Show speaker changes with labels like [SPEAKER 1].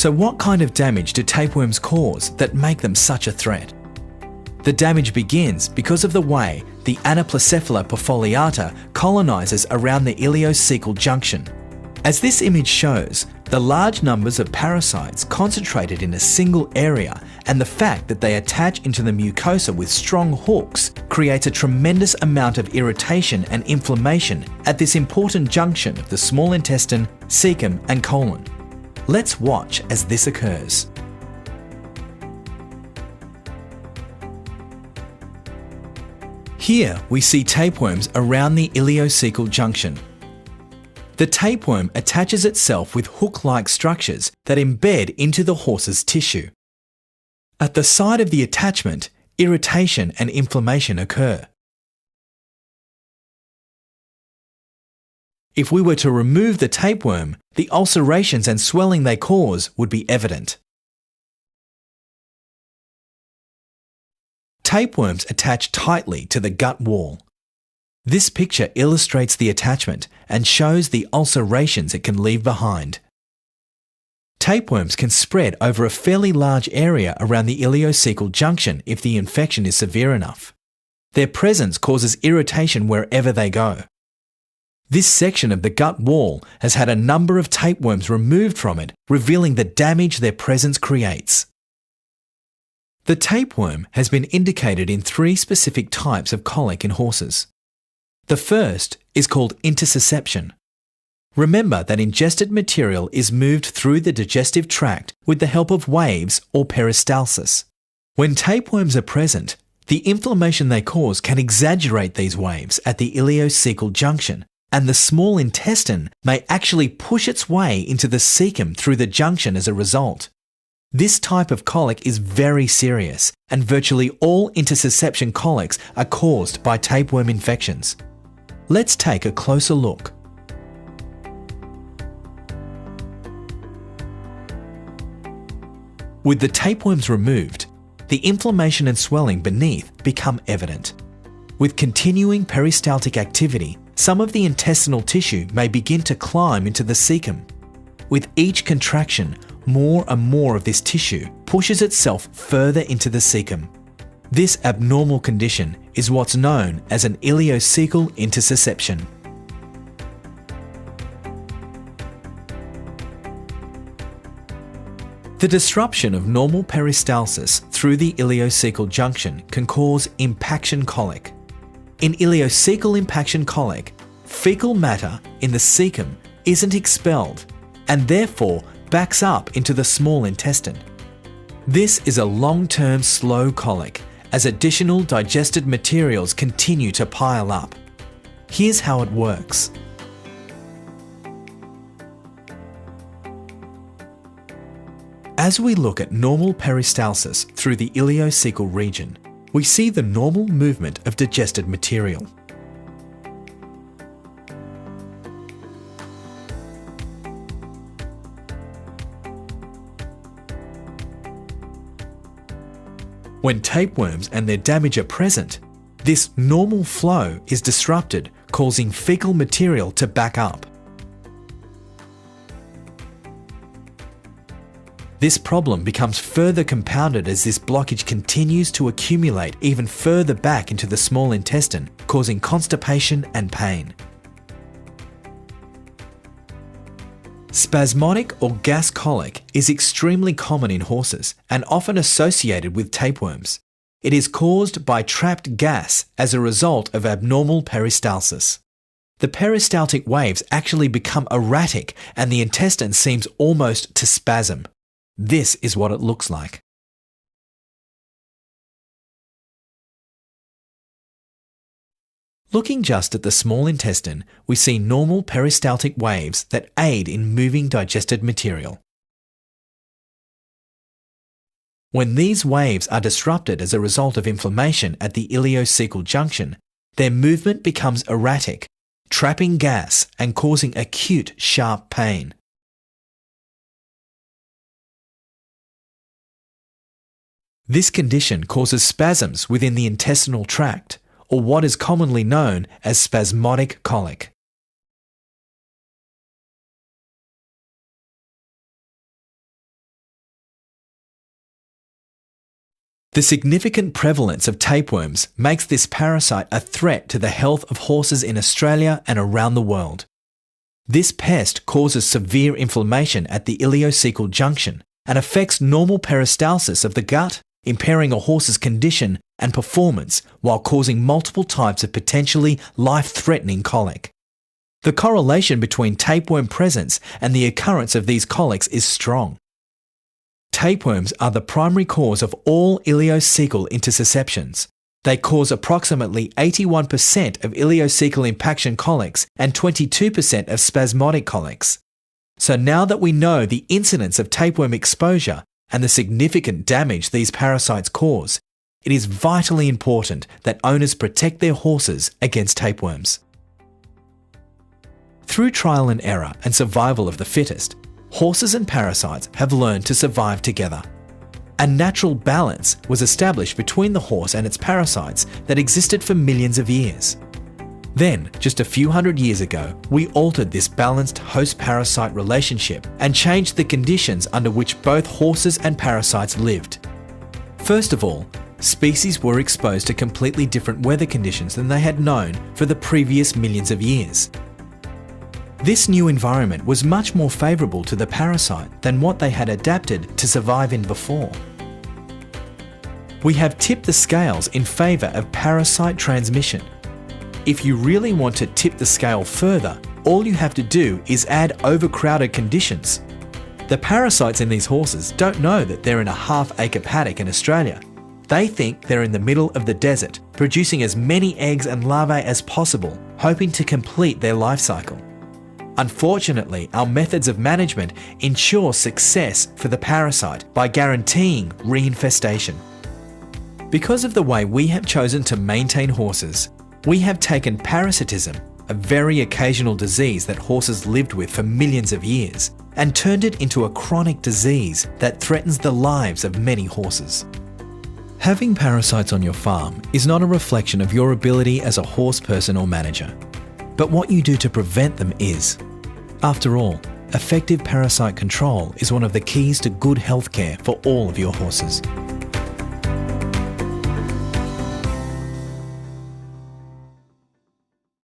[SPEAKER 1] So what kind of damage do tapeworms cause that make them such a threat? The damage begins because of the way the Anaplocephala perfoliata colonises around the ileocecal junction. As this image shows, the large numbers of parasites concentrated in a single area and the fact that they attach into the mucosa with strong hooks creates a tremendous amount of irritation and inflammation at this important junction of the small intestine, cecum and colon. Let's watch as this occurs. Here we see tapeworms around the ileocecal junction. The tapeworm attaches itself with hook-like structures that embed into the horse's tissue. At the site of the attachment, irritation and inflammation occur. If we were to remove the tapeworm, the ulcerations and swelling they cause would be evident. Tapeworms attach tightly to the gut wall. This picture illustrates the attachment and shows the ulcerations it can leave behind. Tapeworms can spread over a fairly large area around the ileocecal junction if the infection is severe enough. Their presence causes irritation wherever they go. This section of the gut wall has had a number of tapeworms removed from it, revealing the damage their presence creates. The tapeworm has been indicated in 3 specific types of colic in horses. The first is called intussusception. Remember that ingested material is moved through the digestive tract with the help of waves or peristalsis. When tapeworms are present, the inflammation they cause can exaggerate these waves at the ileocecal junction, and the small intestine may actually push its way into the cecum through the junction as a result. This type of colic is very serious, and virtually all intussusception colics are caused by tapeworm infections. Let's take a closer look. With the tapeworms removed, the inflammation and swelling beneath become evident. With continuing peristaltic activity, some of the intestinal tissue may begin to climb into the cecum. With each contraction, more and more of this tissue pushes itself further into the cecum. This abnormal condition is what's known as an ileocecal intussusception. The disruption of normal peristalsis through the ileocecal junction can cause impaction colic. In ileocecal impaction colic, fecal matter in the cecum isn't expelled and therefore backs up into the small intestine. This is a long-term slow colic as additional digested materials continue to pile up. Here's how it works. As we look at normal peristalsis through the ileocecal region, we see the normal movement of digested material. When tapeworms and their damage are present, this normal flow is disrupted, causing fecal material to back up. This problem becomes further compounded as this blockage continues to accumulate even further back into the small intestine, causing constipation and pain. Spasmodic or gas colic is extremely common in horses and often associated with tapeworms. It is caused by trapped gas as a result of abnormal peristalsis. The peristaltic waves actually become erratic and the intestine seems almost to spasm. This is what it looks like. Looking just at the small intestine, we see normal peristaltic waves that aid in moving digested material. When these waves are disrupted as a result of inflammation at the ileocecal junction, their movement becomes erratic, trapping gas and causing acute, sharp pain. This condition causes spasms within the intestinal tract, or what is commonly known as spasmodic colic. The significant prevalence of tapeworms makes this parasite a threat to the health of horses in Australia and around the world. This pest causes severe inflammation at the ileocecal junction and affects normal peristalsis of the gut, impairing a horse's condition and performance while causing multiple types of potentially life-threatening colic. The correlation between tapeworm presence and the occurrence of these colics is strong. Tapeworms are the primary cause of all ileocecal intussusceptions. They cause approximately 81% of ileocecal impaction colics and 22% of spasmodic colics. So now that we know the incidence of tapeworm exposure and the significant damage these parasites cause, it is vitally important that owners protect their horses against tapeworms. Through trial and error and survival of the fittest, horses and parasites have learned to survive together. A natural balance was established between the horse and its parasites that existed for millions of years. Then, just a few hundred years ago, we altered this balanced host-parasite relationship and changed the conditions under which both horses and parasites lived. First of all, species were exposed to completely different weather conditions than they had known for the previous millions of years. This new environment was much more favourable to the parasite than what they had adapted to survive in before. We have tipped the scales in favour of parasite transmission. If you really want to tip the scale further, all you have to do is add overcrowded conditions. The parasites in these horses don't know that they're in a half-acre paddock in Australia. They think they're in the middle of the desert, producing as many eggs and larvae as possible, hoping to complete their life cycle. Unfortunately, our methods of management ensure success for the parasite by guaranteeing reinfestation. Because of the way we have chosen to maintain horses, we have taken parasitism, a very occasional disease that horses lived with for millions of years, and turned it into a chronic disease that threatens the lives of many horses. Having parasites on your farm is not a reflection of your ability as a horse person or manager, but what you do to prevent them is. After all, effective parasite control is one of the keys to good healthcare for all of your horses.